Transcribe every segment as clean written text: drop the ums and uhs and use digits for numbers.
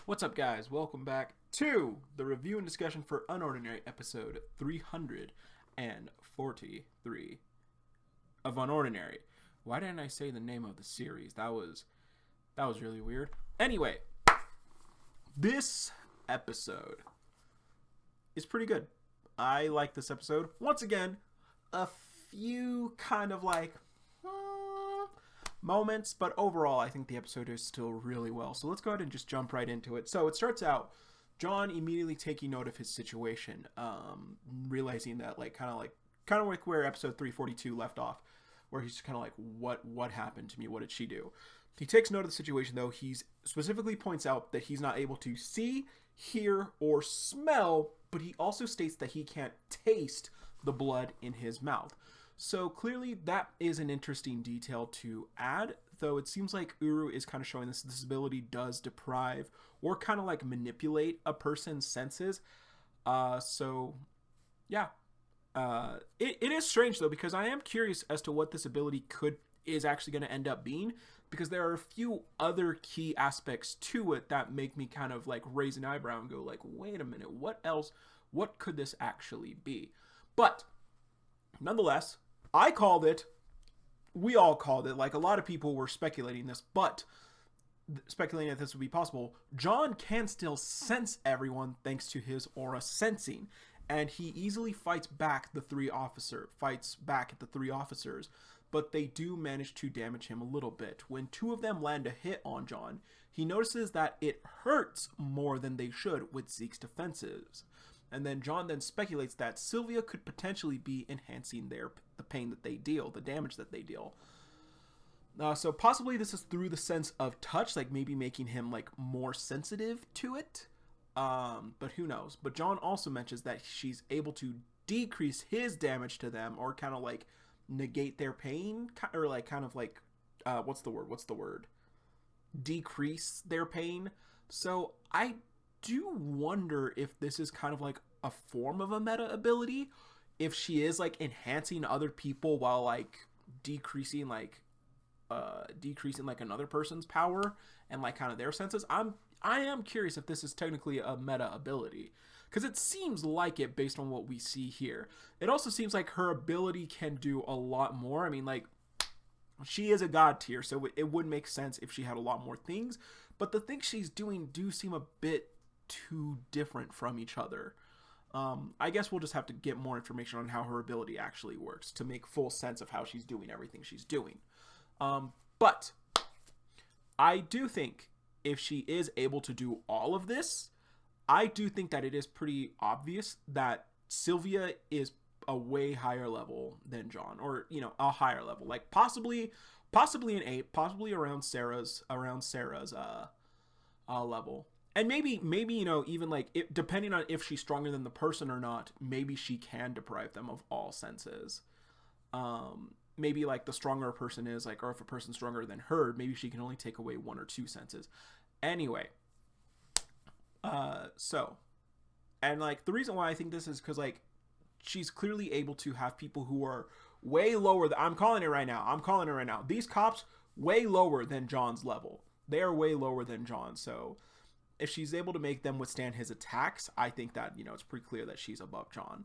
What's up, guys? Welcome back to the review and discussion for UnOrdinary episode 343 of UnOrdinary. Why didn't I say the name of the series? That was really weird. Anyway, this episode is pretty good. I like this episode. Once again, a few kind of like moments, but overall I think the episode is still really well. So let's go ahead and just jump right into it. So it starts out John immediately taking note of his situation, realizing that kind of like where episode 342 left off, where he's kind of like, what happened to me? What did she do? He takes note of the situation, though. He specifically points out that he's not able to see, hear, or smell, but he also states that he can't taste the blood in his mouth. So clearly that is an interesting detail to add, though it seems like Uru is kind of showing this ability does deprive or kind of like manipulate a person's senses. So yeah, it is strange though, because I am curious as to what this ability is actually going to end up being, because there are a few other key aspects to it that make me kind of like raise an eyebrow and go like, wait a minute, what could this actually be? But nonetheless, we all called it, like a lot of people were speculating this, but speculating that this would be possible. John can still sense everyone thanks to his aura sensing, and he easily fights back at the three officers, but they do manage to damage him a little bit. When two of them land a hit on John, he notices that it hurts more than they should with Zeke's defenses. And then John then speculates that Sylvia could potentially be enhancing the pain that they deal, the damage that they deal. So possibly this is through the sense of touch, like maybe making him like more sensitive to it. But who knows? But John also mentions that she's able to decrease his damage to them, or kind of like negate their pain, or like kind of like what's the word? Decrease their pain. So I do wonder if this is kind of like a form of a meta ability, if she is like enhancing other people while like decreasing like another person's power and like kind of their senses. I am curious if this is technically a meta ability, because it seems like it based on what we see here. It also seems like her ability can do a lot more. I mean, like, she is a god tier, so it would make sense if she had a lot more things, but the things she's doing do seem a bit too different from each other. I guess we'll just have to get more information on how her ability actually works to make full sense of how she's doing everything she's doing. But I do think if she is able to do all of this, I do think that it is pretty obvious that Sylvia is a way higher level than John, or, you know, a higher level, like possibly an 8, possibly around Sarah's level. And maybe, you know, even like depending on if she's stronger than the person or not, maybe she can deprive them of all senses. Maybe like the stronger a person is, like, or if a person's stronger than her, maybe she can only take away 1 or 2 senses. Anyway, so, and like the reason why I think this is because like she's clearly able to have people who are way lower. I'm calling it right now. These cops way lower than John's level. They are way lower than John. So if she's able to make them withstand his attacks, I think that, you know, it's pretty clear that she's above John.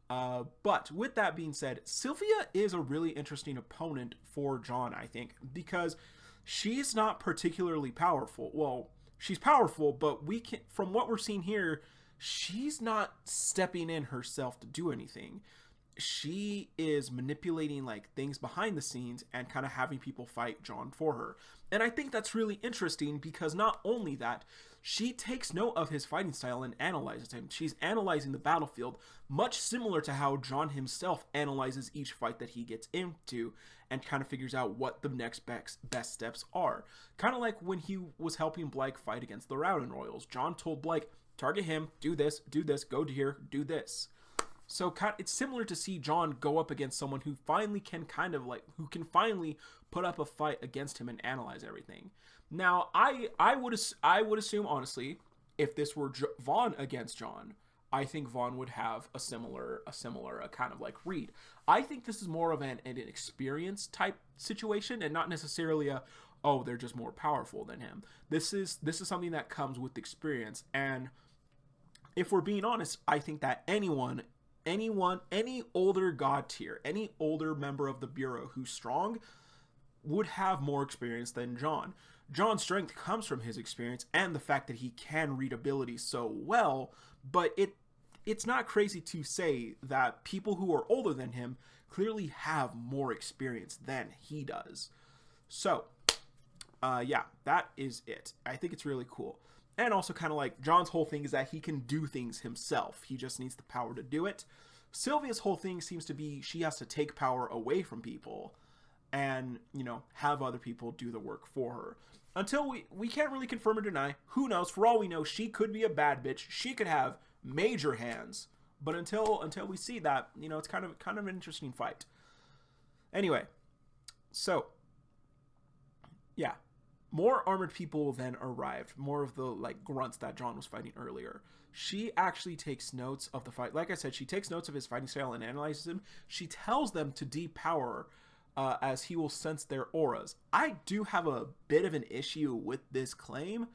But with that being said, Sylvia is a really interesting opponent for John, I think, because she's not particularly powerful. Well, she's powerful, but from what we're seeing here, she's not stepping in herself to do anything. She is manipulating like things behind the scenes and kind of having people fight John for her. And I think that's really interesting, because not only that, she takes note of his fighting style and analyzes him. She's analyzing the battlefield, much similar to how John himself analyzes each fight that he gets into and kind of figures out what the next best steps are. Kind of like when he was helping Blake fight against the Rowden Royals. John told Blake, target him, do this, go to here, do this. So it's similar to see John go up against someone who finally can finally put up a fight against him and analyze everything. Now, I would assume, honestly, if this were Vaughn against John, I think Vaughn would have a similar kind of like read. I think this is more of an experience type situation, and not necessarily oh, they're just more powerful than him. This is something that comes with experience. And if we're being honest, I think that any older god tier, any older member of the Bureau who's strong would have more experience than John. John's strength comes from his experience and the fact that he can read abilities so well, but it's not crazy to say that people who are older than him clearly have more experience than he does. So, yeah, that is it. I think it's really cool. And also kind of like John's whole thing is that he can do things himself. He just needs the power to do it. Sylvia's whole thing seems to be she has to take power away from people and, have other people do the work for her. Until we can't really confirm or deny. Who knows? For all we know, she could be a bad bitch. She could have major hands. But until we see that, it's kind of an interesting fight. Anyway, so yeah, more armored people then arrived. More of the like grunts that John was fighting earlier. She actually takes notes of the fight. Like I said, she takes notes of his fighting style and analyzes him. She tells them to depower as he will sense their auras. I do have a bit of an issue with this claim,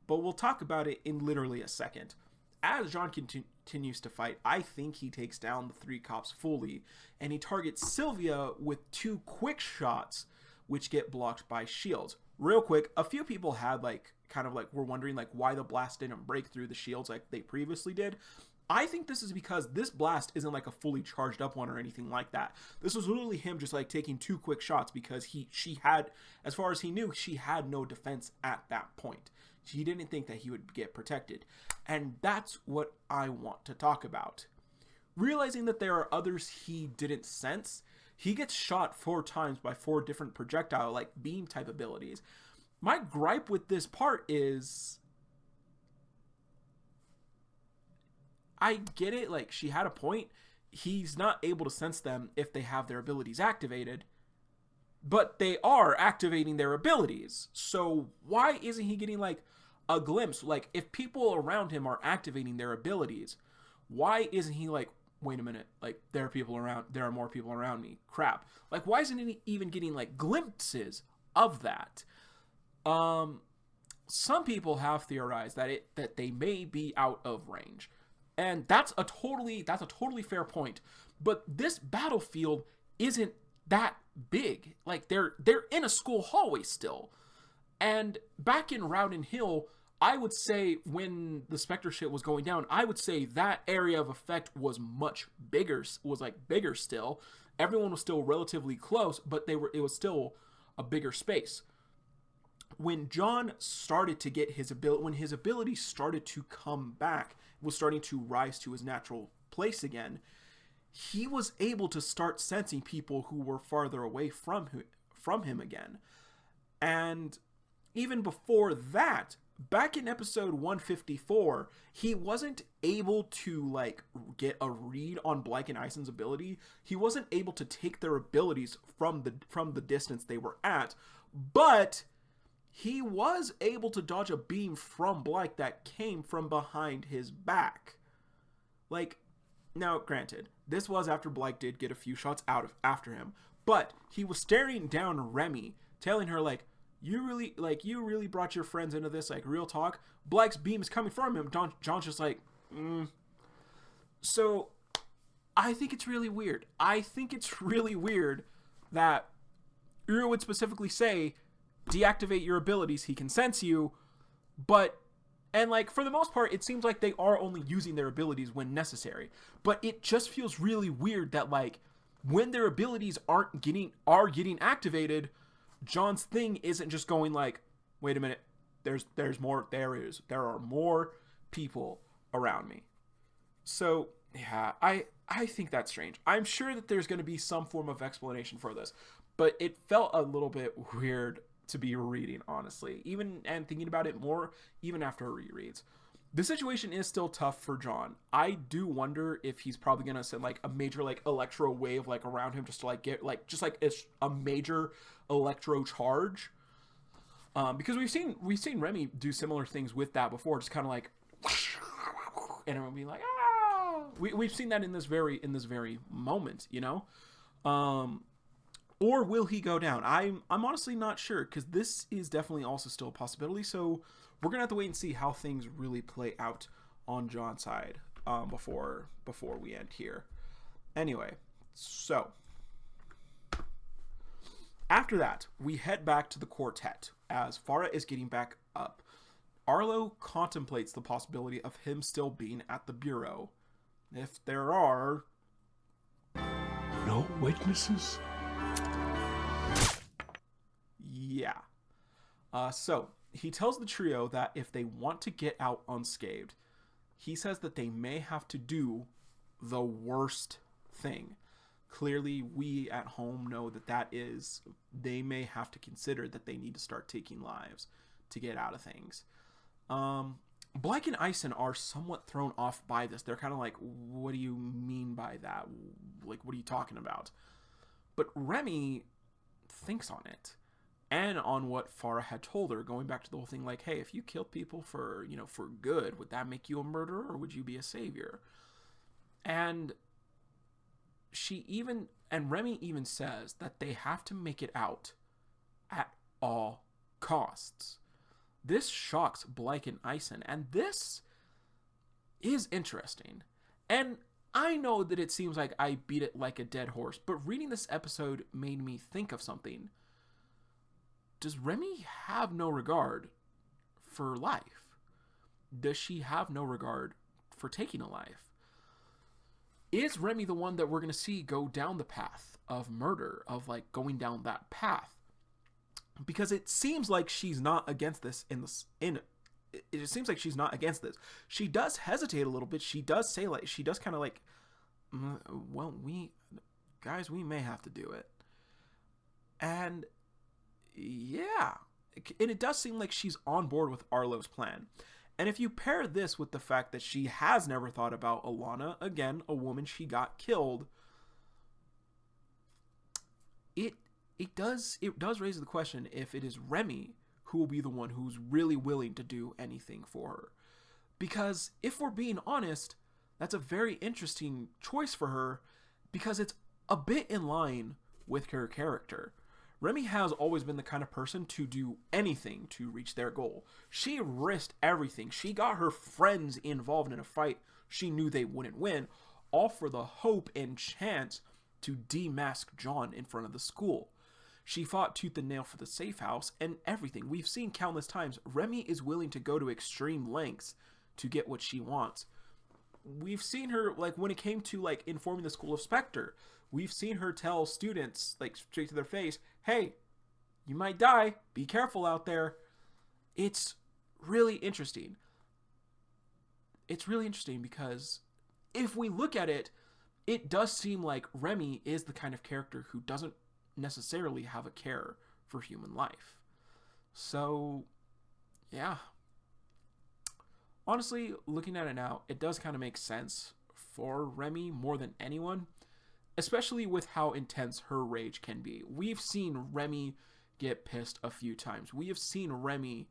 but we'll talk about it in literally a second. As John continues to fight, I think he takes down the 3 cops fully, and he targets Sylvia with 2 quick shots, which get blocked by shields. Real quick, a few people had were wondering why the blast didn't break through the shields like they previously did. I think this is because this blast isn't like a fully charged up one or anything like that. This was literally him just taking 2 quick shots because she had, as far as he knew, she had no defense at that point. He didn't think that he would get protected. And that's what I want to talk about. Realizing that there are others he didn't sense, he gets shot 4 times by 4 different projectile beam type abilities. My gripe with this part is, I get it, she had a point. He's not able to sense them if they have their abilities activated, but they are activating their abilities. So why isn't he getting a glimpse? If people around him are activating their abilities, why isn't he wait a minute, there are more people around me. Crap. Why isn't he even getting glimpses of that? Some people have theorized that they may be out of range. And that's a totally fair point. But this battlefield isn't that big. They're in a school hallway still. And back in Rowden Hill, I would say when the Spectre shit was going down, I would say that area of effect was much bigger, bigger still. Everyone was still relatively close, but it was still a bigger space. When John started to get when his ability started to come back, was starting to rise to his natural place again, he was able to start sensing people who were farther away from him again. And even before that, back in episode 154, he wasn't able to get a read on Blyke and Ison's ability. He wasn't able to take their abilities from the distance they were at, but he was able to dodge a beam from Blyke that came from behind his back. Now granted, this was after Blyke did get a few shots after him, but he was staring down Remy, telling her you really brought your friends into this, real talk. Blyke's beam is coming from him. John's just So I think it's really weird. I think it's really weird that Uru would specifically say, deactivate your abilities, he can sense you, and for the most part, it seems like they are only using their abilities when necessary. But it just feels really weird that when their abilities are getting activated, John's thing isn't just going wait a minute, there are more people around me. So yeah, I think that's strange. I'm sure that there's going to be some form of explanation for this, but it felt a little bit weird to be reading, honestly, and thinking about it more, even after rereads. The situation is still tough for John. I do wonder if he's probably gonna send a major electro wave around him just to get a major electro charge. Because we've seen Remy do similar things with that before, just kind of and everyone being we've seen that in this very moment, Or will he go down? I'm honestly not sure, because this is definitely also still a possibility. So we're gonna have to wait and see how things really play out on John's side before we end here. Anyway, so after that, we head back to the quartet as Farah is getting back up. Arlo contemplates the possibility of him still being at the bureau. If there are no witnesses? Yeah. So he tells the trio that if they want to get out unscathed, he says that they may have to do the worst thing. Clearly, we at home know that is, they may have to consider that they need to start taking lives to get out of things. Black and Ison are somewhat thrown off by this. They're kind of like, what do you mean by that? Like, what are you talking about? But Remy thinks on it. And on what Farah had told her, going back to the whole thing, like, hey, if you killed people for good, would that make you a murderer, or would you be a savior? And Remy even says that they have to make it out at all costs. This shocks Blake and Ison, and this is interesting. And I know that it seems like I beat it like a dead horse, but reading this episode made me think of something. Does Remy have no regard for life? Does she have no regard for taking a life? Is Remy the one that we're going to see go down the path of murder, of like going down that path? Because it seems like she's not against this it seems like she's not against this. She does hesitate a little bit. She does say, like, she does kind of like, well, we may have to do it. And yeah, and it does seem like she's on board with Arlo's plan. And if you pair this with the fact that she has never thought about Alana, again, a woman she got killed, it does raise the question if it is Remy who will be the one who's really willing to do anything for her. Because if we're being honest, that's a very interesting choice for her, because it's a bit in line with her character. Remy has always been the kind of person to do anything to reach their goal. She risked everything. She got her friends involved in a fight she knew they wouldn't win, all for the hope and chance to demask John in front of the school. She fought tooth and nail for the safe house and everything. We've seen countless times Remy is willing to go to extreme lengths to get what she wants. We've seen her, like, when it came to, like, informing the school of Spectre, we've seen her tell students, like, straight to their face, hey, you might die. Be careful out there. It's really interesting. It's really interesting because if we look at it, it does seem like Remy is the kind of character who doesn't necessarily have a care for human life. So, yeah. Honestly, looking at it now, it does kind of make sense for Remy more than anyone, especially with how intense her rage can be. We've seen Remy get pissed a few times. We have seen Remy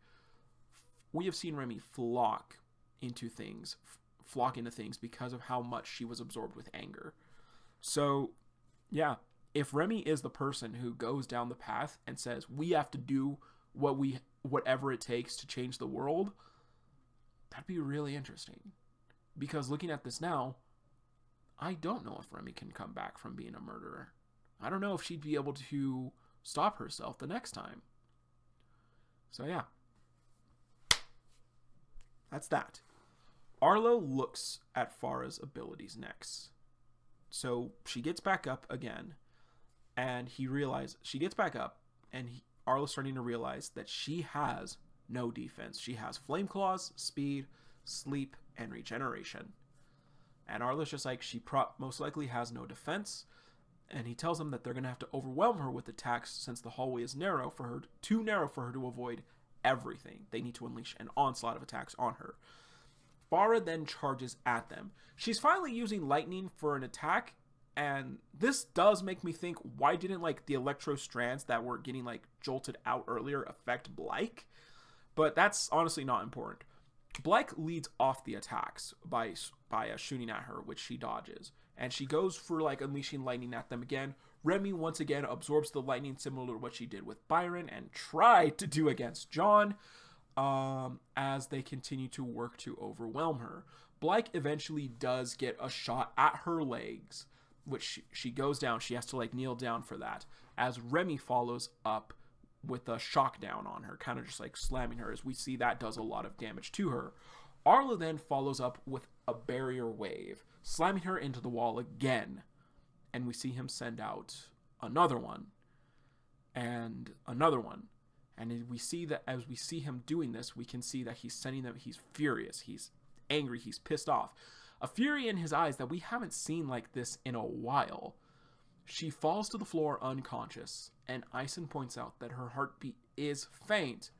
flock into things because of how much she was absorbed with anger. So, yeah, if Remy is the person who goes down the path and says, we have to do whatever it takes to change the world, that'd be really interesting. Because looking at this now, I don't know if Remy can come back from being a murderer. I don't know if she'd be able to stop herself the next time. So yeah. That's that. Arlo looks at Farah's abilities next. So she gets back up again, and she gets back up, and Arlo's starting to realize that she has no defense. She has flame claws, speed, sleep, and regeneration. And Arlo's just like, she most likely has no defense, and he tells them that they're going to have to overwhelm her with attacks since the hallway is too narrow for her to avoid everything. They need to unleash an onslaught of attacks on her. Farah then charges at them. She's finally using lightning for an attack, and this does make me think, why didn't, like, the electro strands that were getting, like, jolted out earlier affect Blake? But that's honestly not important. Blake leads off the attacks by shooting at her, which she dodges. And she goes for, like, unleashing lightning at them again. Remy once again absorbs the lightning, similar to what she did with Byron and tried to do against John, as they continue to work to overwhelm her. Blyke eventually does get a shot at her legs, which she goes down. She has to like kneel down for that, as Remy follows up with a shock down on her, kind of just like slamming her, as we see that does a lot of damage to her. Arlo then follows up with a barrier wave, slamming her into the wall again, and we see him send out another one and another one. And we see that as we see him doing this, we can see that he's sending them, he's furious, he's angry, he's pissed off. A fury in his eyes that we haven't seen like this in a while. She falls to the floor unconscious, and Ison points out that her heartbeat is faint,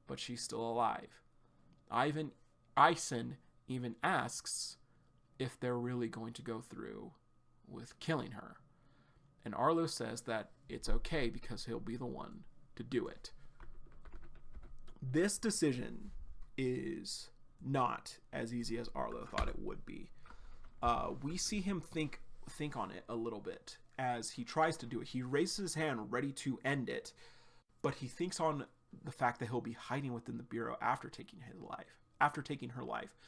but she's still alive. Ison even asks if they're really going to go through with killing her. And Arlo says that it's okay because he'll be the one to do it. This decision is not as easy as Arlo thought it would be. We see him think on it a little bit as he tries to do it. He raises his hand ready to end it, but he thinks on the fact that he'll be hiding within the Bureau after taking her life,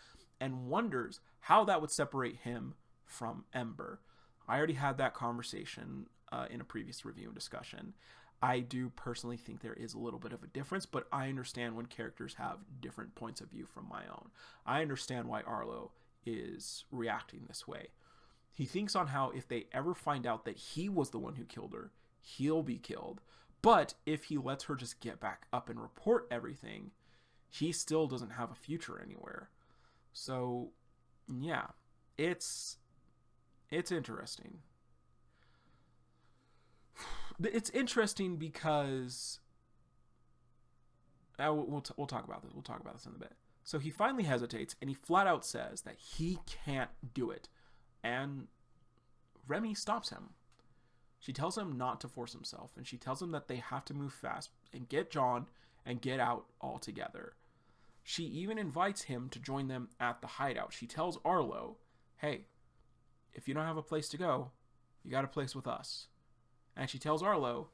and wonders how that would separate him from Ember. I already had that conversation in a previous review and discussion. I do personally think there is a little bit of a difference, but I understand when characters have different points of view from my own. I understand why Arlo is reacting this way. He thinks on how if they ever find out that he was the one who killed her, he'll be killed. But if he lets her just get back up and report everything, he still doesn't have a future anywhere. So, yeah, it's interesting. It's interesting because we'll talk about this. We'll talk about this in a bit. So he finally hesitates, and he flat out says that he can't do it. And Remy stops him. She tells him not to force himself, and she tells him that they have to move fast and get John and get out altogether. She even invites him to join them at the hideout. She tells Arlo, hey, if you don't have a place to go, you got a place with us. And she tells Arlo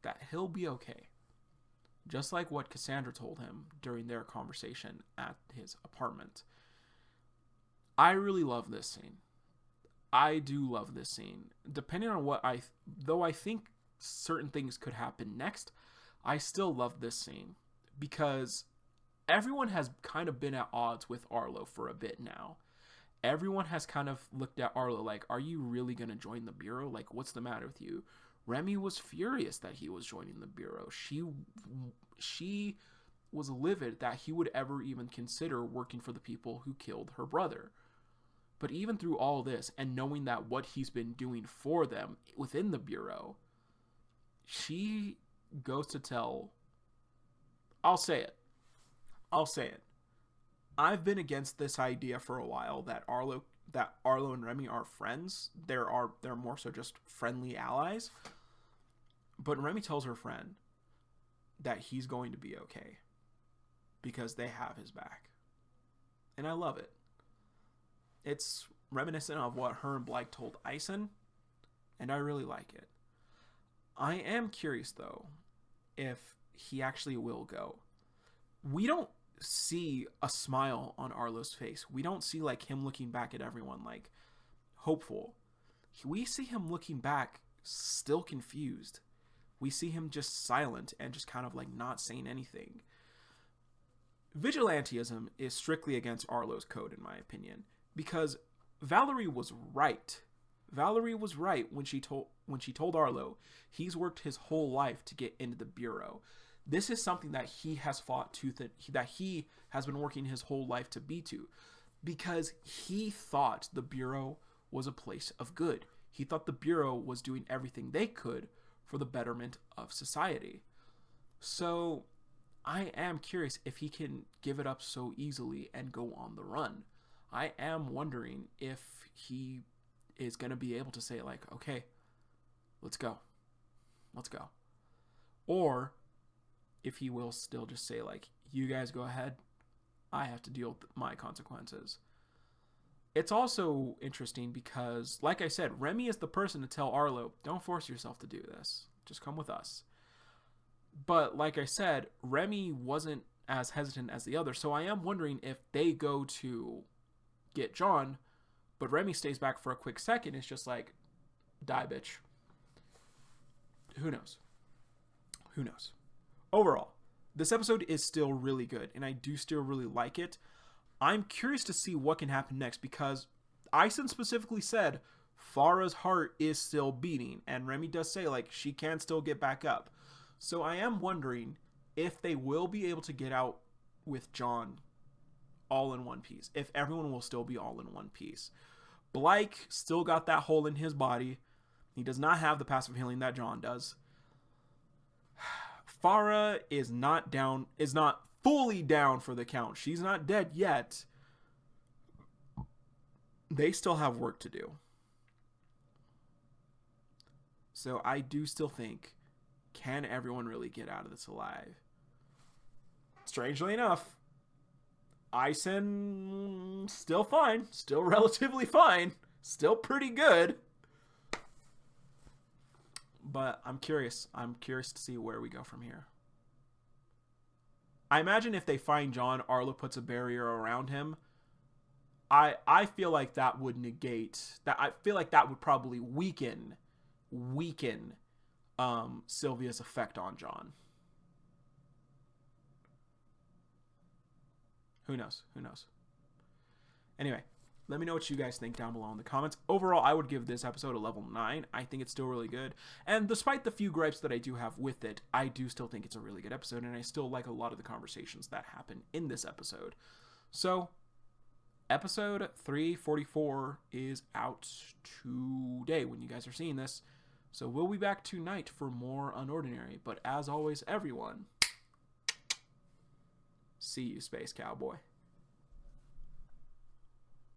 that he'll be okay. Just like what Cassandra told him during their conversation at his apartment. I really love this scene. I do love this scene. Depending on what though I think certain things could happen next, I still love this scene. Because everyone has kind of been at odds with Arlo for a bit now. Everyone has kind of looked at Arlo like, are you really going to join the Bureau? Like, what's the matter with you? Remy was furious that he was joining the Bureau. She was livid that he would ever even consider working for the people who killed her brother. But even through all this, and knowing that what he's been doing for them within the Bureau, she goes to tell... I'll say it. I've been against this idea for a while that Arlo and Remy are friends. They're more so just friendly allies. But Remy tells her friend that he's going to be okay because they have his back. And I love it. It's reminiscent of what her and Blyke told Ison, and I really like it. I am curious, though, if he actually will go. We don't see a smile on Arlo's face. We don't see like him looking back at everyone like hopeful. We see him looking back still confused. We see him just silent and just kind of like not saying anything. Vigilantism is strictly against Arlo's code, in my opinion, because Valerie was right. Valerie was right when she told Arlo he's worked his whole life to get into the Bureau. This is something that he has fought that he has been working his whole life to be to, because he thought the Bureau was a place of good. He thought the Bureau was doing everything they could for the betterment of society. So I am curious if he can give it up so easily and go on the run. I am wondering if he is going to be able to say like, okay, let's go. Or if he will still just say like, you guys go ahead, I have to deal with my consequences. it's also interesting because, like I said, Remy is the person to tell Arlo, don't force yourself to do this. Just come with us. But like I said, Remy wasn't as hesitant as the other. So I am wondering if they go to get John, but Remy stays back for a quick second. It's just like, die, bitch. Who knows? Who knows? Overall, this episode is still really good, and I do still really like it. I'm curious to see what can happen next, because Ison specifically said Farah's heart is still beating, and Remy does say, like, she can still get back up. So I am wondering if they will be able to get out with John all in one piece, if everyone will still be all in one piece. Blake still got that hole in his body. He does not have the passive healing that John does. Farah is not fully down for the count. She's not dead yet. They still have work to do. So I do still think, can everyone really get out of this alive? Strangely enough, Ison still fine, still relatively fine, still pretty good. But I'm curious. I'm curious to see where we go from here. I imagine if they find John, Arlo puts a barrier around him. I feel like that would negate that. I feel like that would probably weaken Sylvia's effect on John. Who knows? Who knows? Anyway, let me know what you guys think down below in the comments. Overall, I would give this episode a level 9. I think it's still really good. And despite the few gripes that I do have with it, I do still think it's a really good episode, and I still like a lot of the conversations that happen in this episode. So, episode 344 is out today when you guys are seeing this. So we'll be back tonight for more UnOrdinary. But as always, everyone, see you, Space Cowboy.